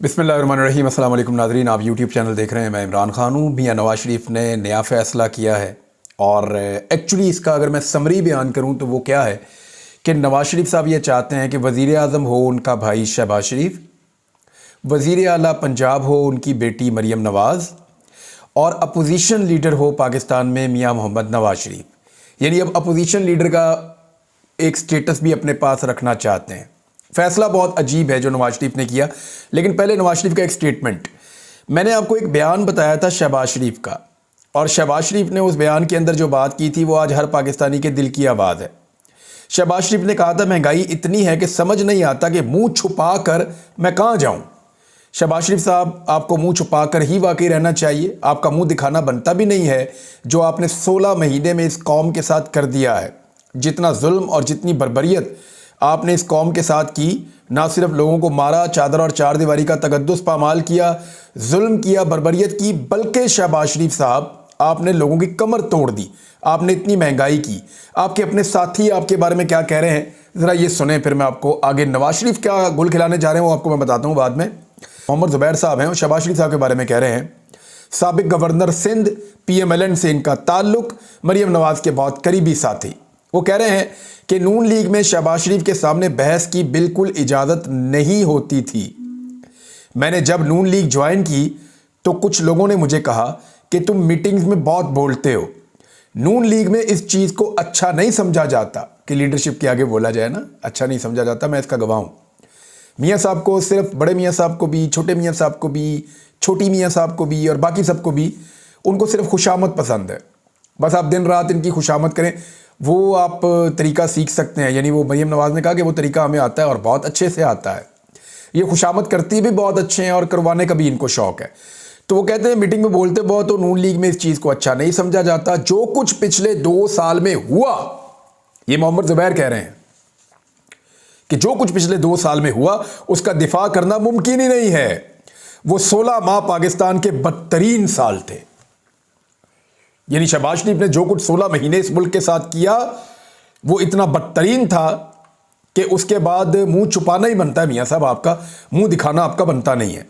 बिस्मिल्लाहिर्रहमानिर्रहीम। अस्सलाम वालेकुम नाज़रीन, आप यूट्यूब चैनल देख रहे हैं। मैं इमरान खान हूँ। मियां नवाज शरीफ ने नया फ़ैसला किया है और एक्चुअली इसका अगर मैं समरी बयान करूँ तो वो क्या है कि नवाज शरीफ साहब ये चाहते हैं कि वज़ीर आज़म हो उनका भाई शहबाज शरीफ, वज़ीर आला पंजाब हो उनकी बेटी मरीम नवाज़ और अपोजिशन लीडर हो पाकिस्तान में मियाँ मोहम्मद नवाज शरीफ। यानी अब अपोजिशन लीडर का एक स्टेटस भी अपने पास रखना चाहते हैं। फैसला बहुत अजीब है जो नवाज शरीफ ने किया, लेकिन पहले नवाज शरीफ का एक स्टेटमेंट। मैंने आपको एक बयान बताया था शहबाज शरीफ का, और शहबाज शरीफ ने उस बयान के अंदर जो बात की थी वो आज हर पाकिस्तानी के दिल की आवाज़ है। शहबाज शरीफ ने कहा था महंगाई इतनी है कि समझ नहीं आता कि मुंह छुपा कर मैं कहाँ जाऊँ। शहबाज शरीफ साहब, आपको मुंह छुपा कर ही वाकई रहना चाहिए, आपका मुंह दिखाना बनता भी नहीं है। जो आपने 16 महीने में इस कौम के साथ कर दिया है, जितना जुल्म और जितनी बर्बरियत आपने इस कौम के साथ की, ना सिर्फ लोगों को मारा, चादर और चार दीवारी का तकद्दुस पामाल किया, जुल्म किया, बर्बरियत की, बल्कि शहबाज शरीफ साहब आपने लोगों की कमर तोड़ दी। आपने इतनी महंगाई की। आपके अपने साथी आपके बारे में क्या कह रहे हैं ज़रा ये सुने, फिर मैं आपको आगे नवाज शरीफ क्या गुल खिलाने जा रहे हैं वो आपको मैं बताता हूँ बाद में। मोहम्मद ज़ुबैर साहब हैं और शहबाज शरीफ साहब के बारे में कह रहे हैं, साबिक गवर्नर सिंध PMLN से इनका ताल्लुक, मरीम नवाज़ के बहुत करीबी साथी। वो कह रहे हैं कि नून लीग में शहबाज शरीफ के सामने बहस की बिल्कुल इजाज़त नहीं होती थी। मैंने जब नून लीग ज्वाइन की तो कुछ लोगों ने मुझे कहा कि तुम मीटिंग्स में बहुत बोलते हो। नून लीग में इस चीज़ को अच्छा नहीं समझा जाता कि लीडरशिप के आगे बोला जाए ना, अच्छा नहीं समझा जाता। मैं इसका गवाह हूँ। मियाँ साहब को, सिर्फ बड़े मियाँ साहब को भी, छोटे मियाँ साहब को भी, छोटी मियाँ साहब को भी और बाकी सबको भी, उनको सिर्फ खुशामद पसंद है। बस आप दिन रात इनकी खुशामद करें, वो आप तरीका सीख सकते हैं। यानी वो मरीम नवाज़ ने कहा कि वो तरीका हमें आता है और बहुत अच्छे से आता है। ये खुशामद करती भी बहुत अच्छे हैं और करवाने का भी इनको शौक़ है। तो वो कहते हैं मीटिंग में बोलते बहुत हो, नून लीग में इस चीज़ को अच्छा नहीं समझा जाता। जो कुछ पिछले 2 साल में हुआ, ये मोहम्मद ज़ुबैर कह रहे हैं कि जो कुछ पिछले 2 साल में हुआ उसका दिफा करना मुमकिन ही नहीं है। वो 16 माह पाकिस्तान के बदतरीन साल थे। यानी शहबाज शरीफ ने जो कुछ 16 महीने इस मुल्क के साथ किया वो इतना बदतरीन था कि उसके बाद मुंह छुपाना ही बनता है। मियाँ साहब, आपका मुंह दिखाना आपका बनता नहीं है।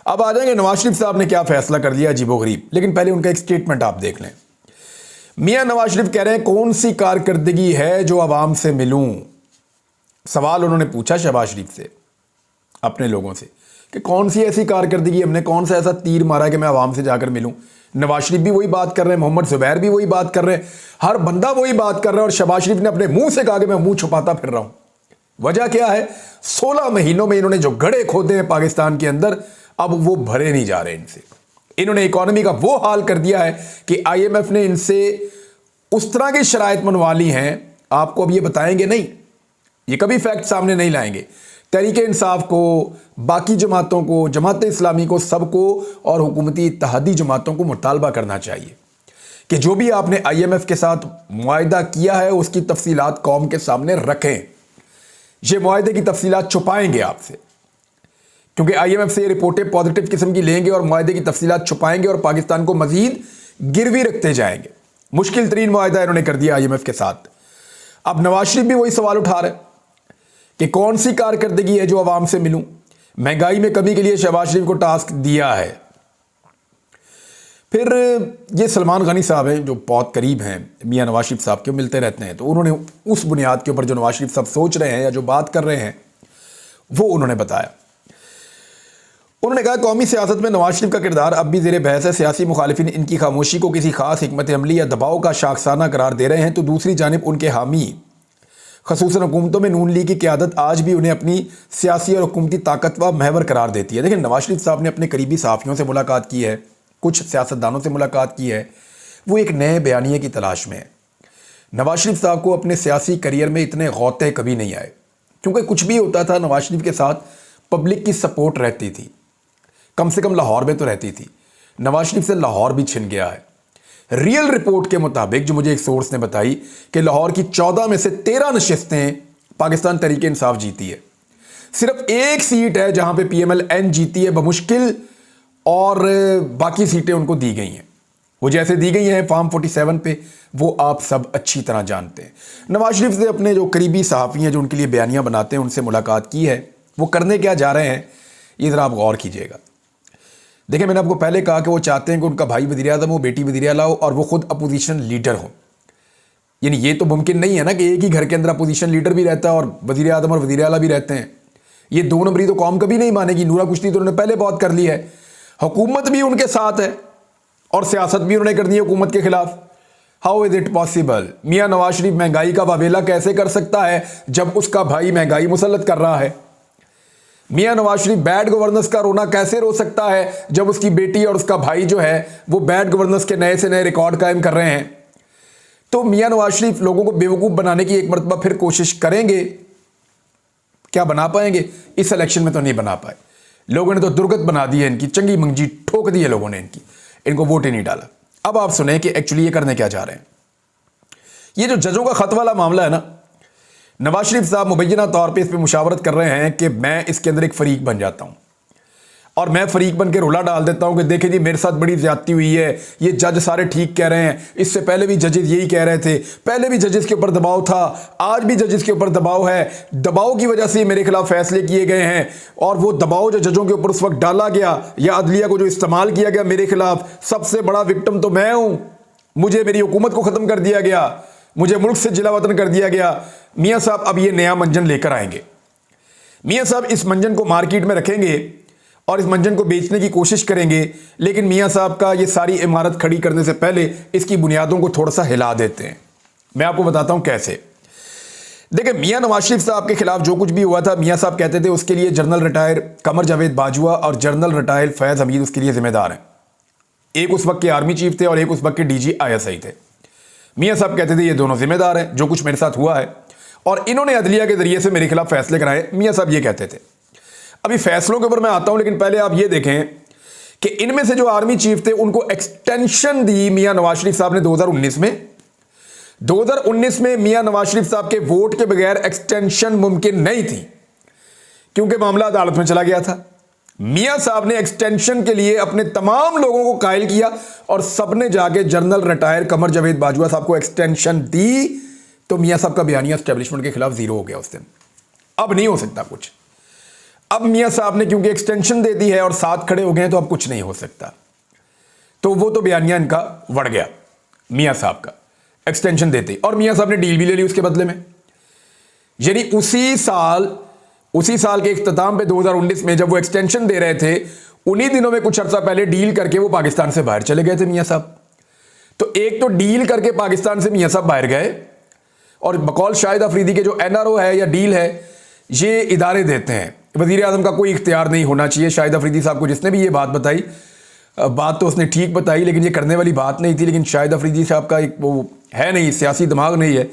अब आ जाएंगे नवाज शरीफ साहब ने क्या फैसला कर दिया अजीबोगरीब, लेकिन पहले उनका एक स्टेटमेंट आप देख लें। मियाँ नवाज शरीफ कह रहे हैं कौन सी कारकर्दगी है जो आवाम से मिलूं। सवाल उन्होंने पूछा शहबाज शरीफ से, अपने लोगों से, कि कौन सी ऐसी कारकर्दगी, हमने कौन सा ऐसा तीर मारा कि मैं आवाम से जाकर मिलूं। नवाज शरीफ भी वही बात कर रहे हैं, मोहम्मद ज़ुबैर भी वही बात कर रहे हैं, हर बंदा वही बात कर रहा है। और शहबाज शरीफ ने अपने मुंह से कहा कि मैं मुंह छुपाता फिर रहा हूं। वजह क्या है? 16 महीनों में इन्होंने जो गड्ढे खोदे हैं पाकिस्तान के अंदर, अब वो भरे नहीं जा रहे इनसे। इन्होंने इकॉनमी का वो हाल कर दिया है कि IMF ने इनसे उस तरह की शराइत मनवा ली हैं, आपको अब ये बताएंगे नहीं, ये कभी फैक्ट सामने नहीं लाएंगे। तहरीक इंसाफ को, बाकी जमातों को, जमात इस्लामी को, सबको और हुकूमती इत्तेहादी जमातों को मुतालबा करना चाहिए कि जो भी आपने IMF के साथ मुआहिदा किया है उसकी तफसीलात कौम के सामने रखें। ये मुआहिदे की तफसीलात छुपाएंगे आपसे, क्योंकि IMF से ये रिपोर्टें पॉजिटिव किस्म की लेंगे और मुआहिदे की तफसीलात छुपाएंगे और पाकिस्तान को मजीद गिरवी रखते जाएंगे। मुश्किल तरीन मुआहिदा इन्होंने कर दिया IMF के साथ। अब नवाज शरीफ भी वही सवाल उठा रहे कि कौन सी कारकर्दगी है जो आवाम से मिलूं। महंगाई में कमी के लिए शहबाज शरीफ को टास्क दिया है। फिर ये सलमान गनी साहब हैं जो बहुत करीब हैं मियाँ नवाज शरीफ साहब के, मिलते रहते हैं, तो उन्होंने उस बुनियाद के ऊपर जो नवाज शरीफ साहब सोच रहे हैं या जो बात कर रहे हैं वो उन्होंने बताया। उन्होंने कहा कौमी सियासत में नवाज शरीफ का किरदार अब भी ज़ेर बहस है। सियासी मुखालिफिन इनकी खामोशी को किसी खास हिकमत अमली या दबाव का शाखसाना करार दे रहे हैं, तो दूसरी जानिब उनके हामी ख़ुसूसन हुकूमतों में नून लीग की क़यादत आज भी उन्हें अपनी सियासी और हुकूमती ताकत व महवर करार देती है। देखिए, नवाज शरीफ साहब ने अपने करीबी सहाफ़ियों से मुलाकात की है, कुछ सियासतदानों से मुलाकात की है, वो एक नए बयानिए की तलाश में है। नवाज शरीफ साहब को अपने सियासी करियर में इतने गौते कभी नहीं आए, क्योंकि कुछ भी होता था नवाज शरीफ के साथ पब्लिक की सपोर्ट रहती थी, कम से कम लाहौर में तो रहती थी। नवाज शरीफ से लाहौर भी छिन गया है। रियल रिपोर्ट के मुताबिक, जो मुझे एक सोर्स ने बताई, कि लाहौर की 14 में से 13 नशिस्तें पाकिस्तान तहरीक इंसाफ जीती है। सिर्फ एक सीट है जहां पे PMLN जीती है बमुश्किल, और बाकी सीटें उनको दी गई हैं। वो जैसे दी गई हैं फार्म 47 पे, वो आप सब अच्छी तरह जानते हैं। नवाज शरीफ से अपने जो करीबी सहाफ़ी हैं जो उनके लिए बयानियाँ बनाते हैं, उनसे मुलाकात की है। वो करने क्या जा रहे हैं ये ज़रा आप गौर कीजिएगा। देखिए, मैंने आपको पहले कहा कि वो चाहते हैं कि उनका भाई वज़ीर आज़म हो, बेटी वज़ीर आला हो और वो खुद अपोजिशन लीडर हो। यानी ये तो मुमकिन नहीं है ना कि एक ही घर के अंदर अपोजिशन लीडर भी रहता है और वज़ीर आज़म और वज़ीर आला भी रहते हैं। ये दो नंबरी तो कौम कभी नहीं मानेगी। नूरा कुश्ती तो उन्होंने पहले बहुत कर ली है, हुकूमत भी उनके साथ है और सियासत भी उन्होंने कर दी है हुकूमत के खिलाफ। How is it possible? मियाँ नवाज शरीफ महंगाई का वावेला कैसे कर सकता है जब उसका भाई महंगाई मुसल्लत कर रहा है? मियाँ नवाज शरीफ बैड गवर्नेंस का रोना कैसे रो सकता है जब उसकी बेटी और उसका भाई जो है वो बैड गवर्नेंस के नए से नए रिकॉर्ड कायम कर रहे हैं? तो मियाँ नवाज शरीफ लोगों को बेवकूफ़ बनाने की एक मरतबा फिर कोशिश करेंगे। क्या बना पाएंगे? इस इलेक्शन में तो नहीं बना पाए। लोगों ने तो दुर्गत बना दी है, इनकी चंगी मंगी ठोक दी है लोगों ने, इनको वोट ही नहीं डाला। अब आप सुने कि एक्चुअली ये करने क्या चाह रहे हैं। ये जो जजों का खत वाला मामला है ना, नवाज शरीफ साहब मुबैना तौर पे इस पर मुशावरत कर रहे हैं कि मैं इसके अंदर एक फरीक बन जाता हूं और मैं फरीक बन के रोला डाल देता हूं कि देखें जी मेरे साथ बड़ी ज्यादती हुई है, ये जज सारे ठीक कह रहे हैं, इससे पहले भी जजेस यही कह रहे थे, पहले भी जजेस के ऊपर दबाव था, आज भी जजेस के ऊपर दबाव है, दबाव की वजह से मेरे खिलाफ फैसले किए गए हैं और वो दबाव जो जजों के ऊपर उस वक्त डाला गया या अदलिया को जो इस्तेमाल किया गया मेरे खिलाफ, सबसे बड़ा विक्टिम तो मैं हूं। मुझे मेरी हुकूमत को ख़त्म कर दिया गया, मुझे मुल्क से जिला वतन कर दिया गया। मियाँ साहब अब ये नया मंजन लेकर आएंगे। मियाँ साहब इस मंजन को मार्केट में रखेंगे और इस मंजन को बेचने की कोशिश करेंगे, लेकिन मियाँ साहब का ये सारी इमारत खड़ी करने से पहले इसकी बुनियादों को थोड़ा सा हिला देते हैं। मैं आपको बताता हूं कैसे। देखिए, मियाँ नवाज शरीफ साहब के खिलाफ जो कुछ भी हुआ था, मियाँ साहब कहते थे उसके लिए जनरल रिटायर कमर जावेद बाजवा और जनरल रिटायर फैज हमीद उसके लिए जिम्मेदार हैं। एक उस वक्त के आर्मी चीफ थे और एक उस वक्त के DG ISI थे। मियाँ साहब कहते थे ये दोनों जिम्मेदार हैं जो कुछ मेरे साथ हुआ है और इन्होंने अदलिया के जरिए से मेरे खिलाफ फैसले कराए। मियाँ साहब ये कहते थे। अभी फैसलों के ऊपर मैं आता हूं, लेकिन पहले आप ये देखें कि इनमें से जो आर्मी चीफ थे उनको एक्सटेंशन दी मियाँ नवाज शरीफ साहब ने 2019 में। 2019 में मियाँ नवाज शरीफ साहब के वोट के बगैर एक्सटेंशन मुमकिन नहीं थी क्योंकि मामला अदालत में चला गया था। मियाँ साहब ने एक्सटेंशन के लिए अपने तमाम लोगों को कायल किया और सबने जाके जनरल रिटायर कमर जावेद बाजवा साहब को एक्सटेंशन दी। तो मियाँ साहब का बयानिया एस्टेब्लिशमेंट के खिलाफ जीरो हो गया उस दिन। अब नहीं हो सकता कुछ। अब मियाँ साहब ने क्योंकि एक्सटेंशन दे दी है और साथ खड़े हो गए हैं तो अब कुछ नहीं हो सकता। तो वो तो बयानिया इनका बढ़ गया मियाँ साहब का एक्सटेंशन देते, और मियाँ साहब ने डील भी ले ली उसके बदले में। यानी उसी साल के इख्तिताम पे 2019 में जब वो एक्सटेंशन दे रहे थे, उन्हीं दिनों में कुछ अर्सा पहले डील करके वो पाकिस्तान से बाहर चले गए थे मियाँ साहब। तो एक तो डील करके पाकिस्तान से मियाँ साहब बाहर गए और बकौल शाहिद अफरीदी के जो NRO है या डील है, ये इदारे देते हैं। वज़ीर आज़म का कोई इख्तियार नहीं होना चाहिए। शाहिद अफरीदी साहब को जिसने भी ये बात बताई, बात तो उसने ठीक बताई लेकिन ये करने वाली बात नहीं थी। लेकिन शाहिद अफरीदी साहब का एक वो है नहीं, सियासी दिमाग नहीं है,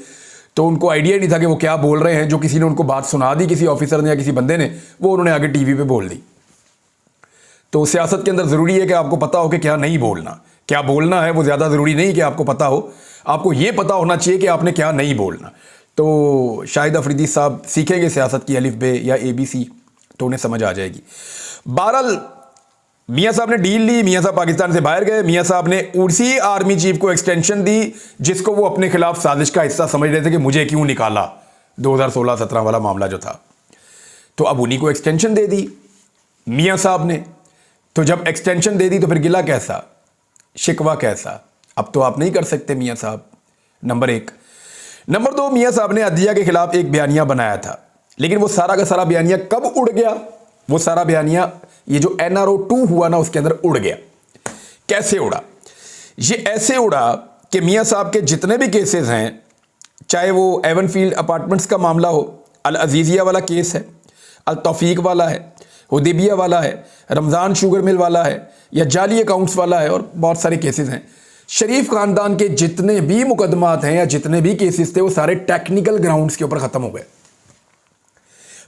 तो उनको आइडिया नहीं था कि वो क्या बोल रहे हैं। जो किसी ने उनको बात सुना दी, किसी ऑफिसर ने या किसी बंदे ने, वो उन्होंने आगे टीवी पे बोल दी। तो सियासत के अंदर ज़रूरी है कि आपको पता हो कि क्या नहीं बोलना, क्या बोलना है वो ज़्यादा ज़रूरी नहीं कि आपको पता हो, आपको ये पता होना चाहिए कि आपने क्या नहीं बोलना। तो शाहिद अफरीदी साहब सीखेंगे सियासत की अलिफ बे या ABC तो उन्हें समझ आ जाएगी। बहरहाल मियाँ साहब ने डील ली, मियाँ साहब पाकिस्तान से बाहर गए। मियाँ साहब ने उसी आर्मी चीफ को एक्सटेंशन दी जिसको वो अपने खिलाफ साजिश का हिस्सा समझ रहे थे कि मुझे क्यों निकाला, 2016-17 वाला मामला जो था। तो अब उन्हीं को एक्सटेंशन दे दी मियाँ साहब ने। तो जब एक्सटेंशन दे दी तो फिर गिला कैसा, शिकवा कैसा? अब तो आप नहीं कर सकते मियाँ साहब, नंबर 1। नंबर 2, मियाँ साहब ने अदलिया के खिलाफ एक बयानिया बनाया था, लेकिन वो सारा का सारा बयानिया कब उड़ गया? वो सारा बयानिया ये जो NRO 2 हुआ ना उसके अंदर उड़ गया। कैसे उड़ा? ये ऐसे उड़ा कि मियाँ साहब के जितने भी केसेस हैं, चाहे वो एवनफील्ड अपार्टमेंट्स का मामला हो, अल अजीज़िया वाला केस है, अल तौफीक वाला है, हुदैबिया वाला है, रमज़ान शुगर मिल वाला है, या जाली अकाउंट्स वाला है, और बहुत सारे केसेस हैं। शरीफ ख़ानदान के जितने भी मुकदमात हैं या जितने भी केसेस थे वो सारे टेक्निकल ग्राउंड्स के ऊपर ख़त्म हो गए।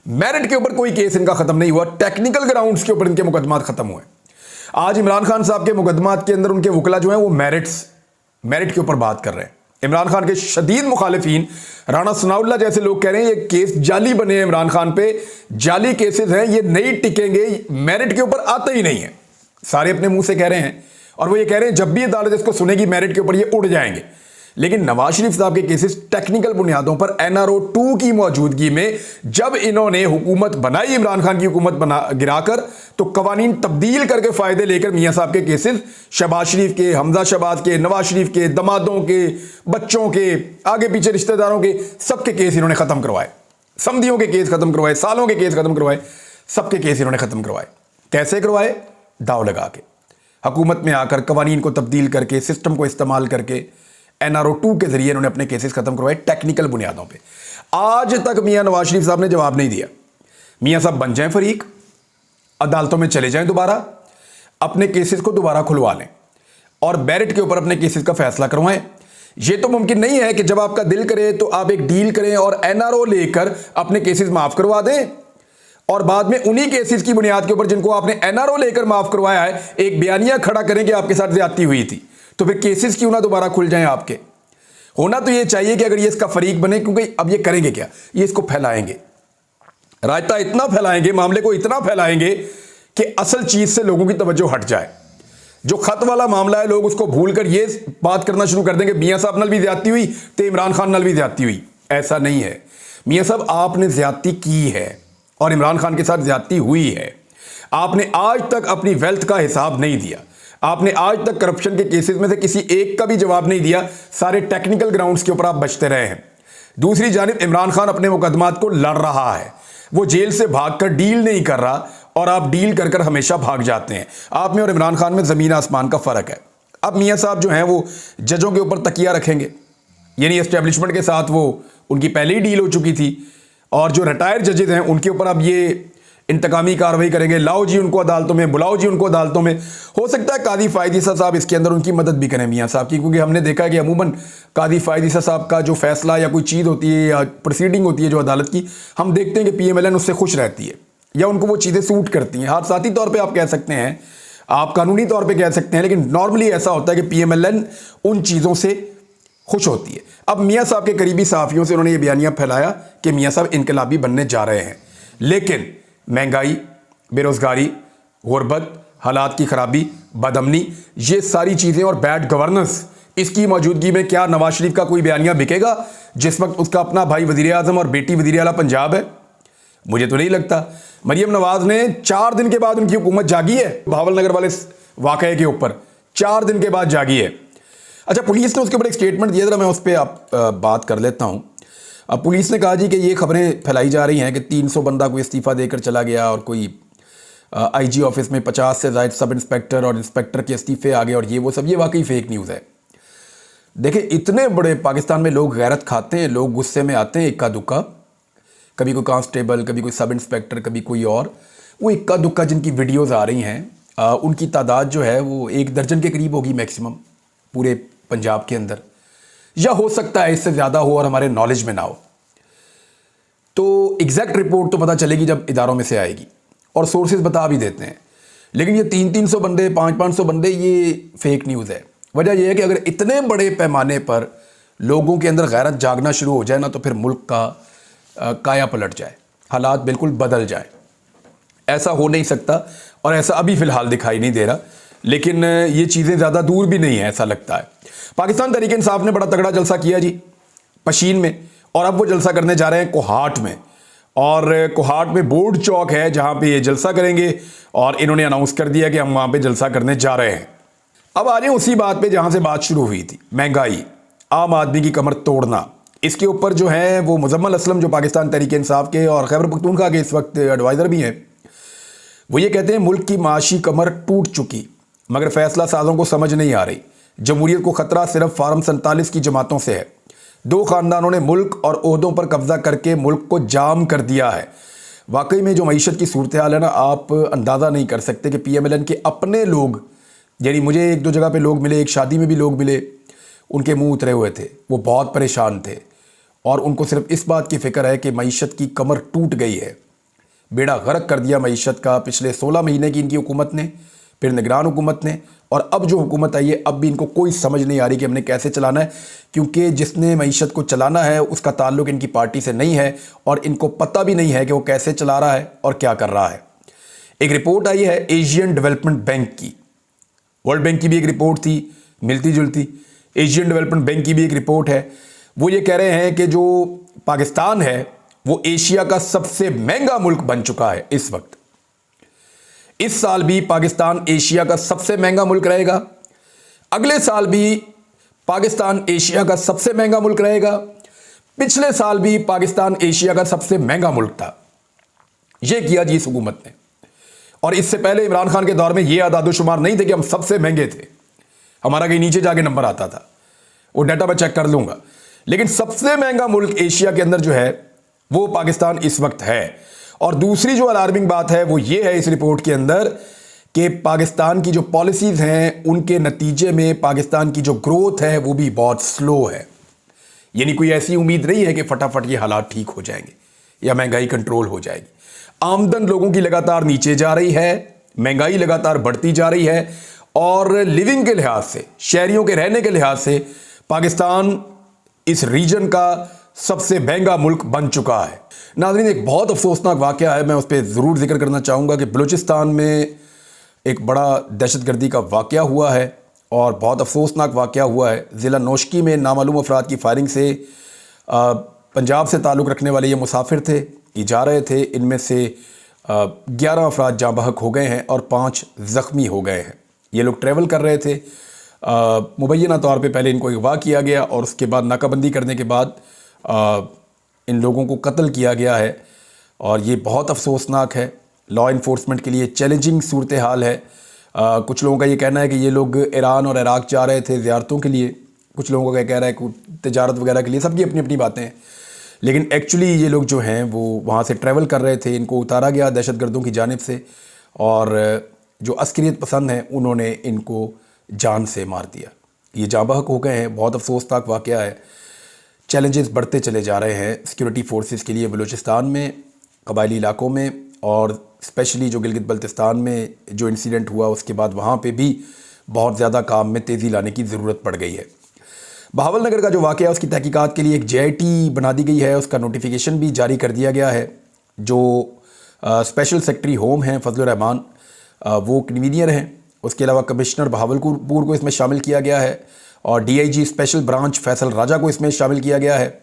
मेरिट के ऊपर कोई केस इनका ख़त्म नहीं हुआ, टेक्निकल ग्राउंड्स के ऊपर इनके मुकदमात ख़त्म हुए। आज इमरान खान साहब के मुकदमात के अंदर उनके वकला जो हैं वो मेरिट के ऊपर बात कर रहे हैं। इमरान खान के शदीद मुखालिफिन राना सनाउल्लाह जैसे लोग कह रहे हैं ये केस जाली बने हैं, इमरान खान पे जाली केसेस हैं, ये नहीं टिकेंगे, मेरिट के ऊपर आते ही नहीं है। सारे अपने मुंह से कह रहे हैं और वो ये कह रहे हैं जब भी अदालत इसको सुनेगी मेरिट के ऊपर ये उड़ जाएंगे। लेकिन नवाज शरीफ साहब के केसेस टेक्निकल बुनियादों पर एनआरओ 2 की मौजूदगी में जब इन्होंने हुकूमत बनाई, इमरान खान की हुकूमत बना गिराकर, तो कवानीन तब्दील करके फायदे लेकर मियां साहब के केसेस, शहबाज शरीफ के, हमजा शहबाज के, नवाज शरीफ के, दमादों के, बच्चों के, आगे पीछे रिश्तेदारों के, सबके केस इन्होंने खत्म करवाए। समधियों के केस खत्म करवाए, सालों के केस खत्म करवाए, सबके केस इन्होंने खत्म करवाए। कैसे करवाए? दाव लगा के, हुकूमत में आकर कवानीन को तब्दील करके, सिस्टम को इस्तेमाल करके, एनआरओ 2 के जरिए इन्होंने अपने केसेस खत्म करवाए टेक्निकल बुनियादों पे। आज तक मियां नवाज शरीफ साहब ने जवाब नहीं दिया। मियां साहब बन जाएं फरीक, अदालतों में चले जाएं दोबारा, अपने केसेस को दोबारा खुलवा लें और बैरिट के ऊपर अपने केसेस का फैसला करवाएं। यह तो मुमकिन नहीं है कि जब आपका दिल करे तो आप एक डील करें और एनआरओ लेकर अपने केसेस माफ करवा दें और बाद में उन्हीं केसेस की बुनियाद के ऊपर जिनको आपने एनआरओ लेकर माफ करवाया है एक बयानिया खड़ा करें कि आपके साथ ज्यादती हुई थी। तो फिर केसेस क्यों ना दोबारा खुल जाएं आपके? होना तो ये चाहिए कि अगर ये इसका फरीक बने, क्योंकि अब ये करेंगे क्या, ये इसको फैलाएंगे, रायता इतना फैलाएंगे, मामले को इतना फैलाएंगे कि असल चीज से लोगों की तवज्जो हट जाए। जो खत वाला मामला है लोग उसको भूलकर ये बात करना शुरू कर देंगे मियां साहब नाल भी ज्यादती हुई तो इमरान खान नाल भी ज्यादती हुई। ऐसा नहीं है। मियां साहब आपने ज्यादती की है और इमरान खान के साथ ज्यादती हुई है। आपने आज तक अपनी वेल्थ का हिसाब नहीं दिया। आपने आज तक करप्शन के केसेस में से किसी एक का भी जवाब नहीं दिया। सारे टेक्निकल ग्राउंड्स के ऊपर आप बचते रहे हैं। दूसरी जानिब इमरान खान अपने मुकदमात को लड़ रहा है, वो जेल से भागकर डील नहीं कर रहा और आप डील कर कर हमेशा भाग जाते हैं। आप में और इमरान खान में जमीन आसमान का फर्क है। अब मियां साहब जो हैं वो जजों के ऊपर तकिया रखेंगे, यानी एस्टेब्लिशमेंट के साथ वो उनकी पहले ही डील हो चुकी थी और जो रिटायर्ड जजेस हैं उनके ऊपर अब ये इंतकामी कार्रवाई करेंगे। लाओ जी उनको अदालतों में, बुलाओ जी उनको अदालतों में। हो सकता है कादी फायद ईसा साहब इसके अंदर उनकी मदद भी करें मियां साहब की, क्योंकि हमने देखा कि अमूमन कादी फायद ईसा साहब का जो फैसला या कोई चीज़ होती है या प्रोसीडिंग होती है जो अदालत की, हम देखते हैं कि PMLN उससे खुश रहती है या उनको वो चीज़ें सूट करती हैं। हाँ, साथी तौर पर आप कह सकते हैं, आप कानूनी तौर पर कह सकते हैं, लेकिन नॉर्मली ऐसा होता है कि PMLN उन चीज़ों से खुश होती है। अब मियां साहब के करीबी सहाफ़ियों से उन्होंने ये बयानिया फैलाया कि मियां साहब इनकलाबी बनने जा रहे हैं, लेकिन महंगाई, बेरोजगारी, गुर्बत, हालात की खराबी, बदअमनी, ये सारी चीज़ें और बैड गवर्नेंस, इसकी मौजूदगी में क्या नवाज शरीफ का कोई बयानिया बिकेगा जिस वक्त उसका अपना भाई वज़ीर आज़म और बेटी वज़ीर आला पंजाब है? मुझे तो नहीं लगता। मरियम नवाज ने 4 दिन के बाद उनकी हुकूमत जागी है भावल नगर वाले वाक़े के ऊपर, 4 दिन के बाद जागी है। अच्छा, पुलिस ने उसके ऊपर एक स्टेटमेंट दिया, जरा मैं उस पर आप बात कर लेता हूँ। अब पुलिस ने कहा जी कि ये खबरें फैलाई जा रही हैं कि 300 बंदा कोई इस्तीफ़ा देकर चला गया और कोई IG ऑफिस में 50 से ज़ायद सब इंस्पेक्टर और इंस्पेक्टर के इस्तीफ़े आ गए और ये वो सब, ये वाकई फेक न्यूज़ है। देखिए, इतने बड़े पाकिस्तान में लोग गैरत खाते हैं, लोग गुस्से में आते हैं इक्का दुक्का, कभी कोई कांस्टेबल, कभी कोई सब इंस्पेक्टर, कभी कोई और, वो इक्का दुक्का जिनकी वीडियोज़ आ रही हैं उनकी तादाद जो है वो 1 दर्जन के करीब होगी मैक्सिमम पूरे पंजाब के अंदर, या हो सकता है इससे ज़्यादा हो और हमारे नॉलेज में ना हो। तो एग्जैक्ट रिपोर्ट तो पता चलेगी जब इदारों में से आएगी और सोर्सेज बता भी देते हैं, लेकिन ये 300-300 बंदे, 500-500 बंदे, ये फेक न्यूज़ है। वजह यह है कि अगर इतने बड़े पैमाने पर लोगों के अंदर गैरत जागना शुरू हो जाए ना, तो फिर मुल्क का काया पलट जाए, हालात बिल्कुल बदल जाए। ऐसा हो नहीं सकता और ऐसा अभी फ़िलहाल दिखाई नहीं दे रहा, लेकिन ये चीज़ें ज़्यादा दूर भी नहीं है ऐसा लगता है। पाकिस्तान तहरीक इंसाफ ने बड़ा तगड़ा जलसा किया जी पशीन में, और अब वो जलसा करने जा रहे हैं कोहाट में, और कोहाट में बोर्ड चौक है जहां पे ये जलसा करेंगे और इन्होंने अनाउंस कर दिया कि हम वहां पे जलसा करने जा रहे हैं। अब आ जाए उसी बात पे जहां से बात शुरू हुई थी, महंगाई, आम आदमी की कमर तोड़ना। इसके ऊपर जो है वो मुजम्मल असलम, जो पाकिस्तान तहरीक इंसाफ के और खैबर पख्तूनख्वा के इस वक्त एडवाइज़र भी हैं, वो ये कहते हैं मुल्क की माशी कमर टूट चुकी, मगर फैसला साजों को समझ नहीं आ रही। जमहूरियत को खतरा सिर्फ फार्म 47 की जमातों से है। 2 खानदानों ने मुल्क और ओहदों पर कब्जा करके मुल्क को जाम कर दिया है। वाकई में जो मईशत की सूरत हाल है ना, आप अंदाज़ा नहीं कर सकते कि PMLN के अपने लोग, यानी मुझे 1-2 जगह पे लोग मिले, एक शादी में भी लोग मिले, उनके मुंह उतरे हुए थे, वो बहुत परेशान थे और उनको सिर्फ इस बात की फ़िक्र है कि मईशत की कमर टूट गई है। बेड़ा गर्क कर दिया मईशत का पिछले 16 महीने की इनकी हुकूमत ने, फिर निगरान हुकूमत ने, और अब जो हुकूमत आई है अब भी इनको कोई समझ नहीं आ रही कि हमने कैसे चलाना है, क्योंकि जिसने मईशत को चलाना है उसका ताल्लुक इनकी पार्टी से नहीं है और इनको पता भी नहीं है कि वो कैसे चला रहा है और क्या कर रहा है। एक रिपोर्ट आई है एशियन डेवलपमेंट बैंक की, वर्ल्ड बैंक की भी एक रिपोर्ट थी मिलती जुलती। एशियन डेवलपमेंट बैंक की भी एक रिपोर्ट है, वो ये कह रहे हैं कि जो पाकिस्तान है वो एशिया का सबसे महंगा मुल्क बन चुका है इस वक्त। इस साल भी पाकिस्तान एशिया का सबसे महंगा मुल्क रहेगा, अगले साल भी पाकिस्तान एशिया का सबसे महंगा मुल्क रहेगा, पिछले साल भी पाकिस्तान एशिया का सबसे महंगा मुल्क था। यह किया जी इस हुकूमत ने। और इससे पहले इमरान खान के दौर में यह आदादोशुमार नहीं थे कि हम सबसे महंगे थे, हमारा कहीं नीचे जाके नंबर आता था, वो डाटा मैं चेक कर लूंगा। लेकिन सबसे महंगा मुल्क एशिया के अंदर जो है वो पाकिस्तान इस वक्त है। और दूसरी जो अलार्मिंग बात है वो ये है इस रिपोर्ट के अंदर कि पाकिस्तान की जो पॉलिसीज हैं उनके नतीजे में पाकिस्तान की जो ग्रोथ है वो भी बहुत स्लो है। यानी कोई ऐसी उम्मीद नहीं है कि फटाफट ये हालात ठीक हो जाएंगे या महंगाई कंट्रोल हो जाएगी। आमदन लोगों की लगातार नीचे जा रही है, महंगाई लगातार बढ़ती जा रही है, और लिविंग के लिहाज से, शहरियों के रहने के लिहाज से पाकिस्तान इस रीजन का सबसे महंगा मुल्क बन चुका है। नाज़रीन, एक बहुत अफसोसनाक वाक़या है, मैं उस पर ज़रूर जिक्र करना चाहूँगा कि बलूचिस्तान में एक बड़ा दहशतगर्दी का वाक़या हुआ है और बहुत अफसोसनाक वाक़या हुआ है। ज़िला नौशकी में नामालूम अफराद की फायरिंग से पंजाब से ताल्लुक़ रखने वाले ये मुसाफिर थे, ये जा रहे थे, इनमें से 11 अफराद जाँ बहक हो गए हैं और 5 ज़ख्मी हो गए हैं। ये लोग ट्रैवल कर रहे थे, मुबैना तौर पे पहले इनको अगवा किया गया और उसके बाद नाकाबंदी करने के बाद इन लोगों को कत्ल किया गया है। और ये बहुत अफसोसनाक है, लॉ इन्फोर्समेंट के लिए चैलेंजिंग सूरत हाल है। कुछ लोगों का ये कहना है कि ये लोग ईरान और इराक़ जा रहे थे ज़ियारतों के लिए, कुछ लोगों का कह रहा है कि तिजारत वगैरह के लिए, सबकी अपनी अपनी बातें हैं। लेकिन एक्चुअली ये लोग जो हैं वो वहाँ से ट्रैवल कर रहे थे, इनको उतारा गया दहशतगर्दों की जानिब से, और जो अस्करियत पसंद हैं उन्होंने इनको जान से मार दिया। ये जाँ बहक हो गए हैं, बहुत अफसोसनाक वाक़या है। चैलेंजेस बढ़ते चले जा रहे हैं सिक्योरिटी फोर्सेस के लिए बलूचिस्तान में, कबायली इलाकों में, और स्पेशली जो गिलगित बल्तिस्तान में जो इंसिडेंट हुआ उसके बाद वहाँ पे भी बहुत ज़्यादा काम में तेज़ी लाने की ज़रूरत पड़ गई है। बहावल नगर का जो वाक़या है उसकी तहकीकात के लिए एक JIT बना दी गई है, उसका नोटिफिकेशन भी जारी कर दिया गया है। जो स्पेशल सेक्रेटरी होम हैं फजलुर रहमान, वो कन्वीनियर हैं। उसके अलावा कमिश्नर बहावलपुर को इसमें शामिल किया गया है और DIG स्पेशल ब्रांच फैसल राजा को इसमें शामिल किया गया है।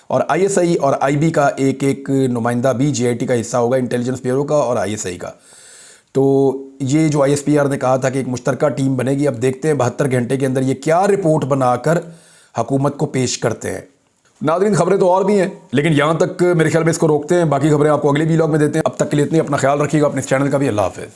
और ISI और IB का एक नुमाइंदा भी JIT का हिस्सा होगा, इंटेलिजेंस ब्यूरो का और ISI का। तो ये जो ISPR ने कहा था कि एक मुश्तरका टीम बनेगी, अब देखते हैं 72 घंटे के अंदर ये क्या रिपोर्ट बनाकर हुकूमत को पेश करते हैं। नाज़रीन, खबरें तो और भी हैं, लेकिन यहाँ तक मेरे ख्याल में इसको रोकते हैं, बाकी खबरें आपको अगले व्लॉग में देते हैं। अब तक के लिए इतनी, अपना ख्याल रखिएगा, अपने चैनल का भी। अल्लाह हाफ़िज़।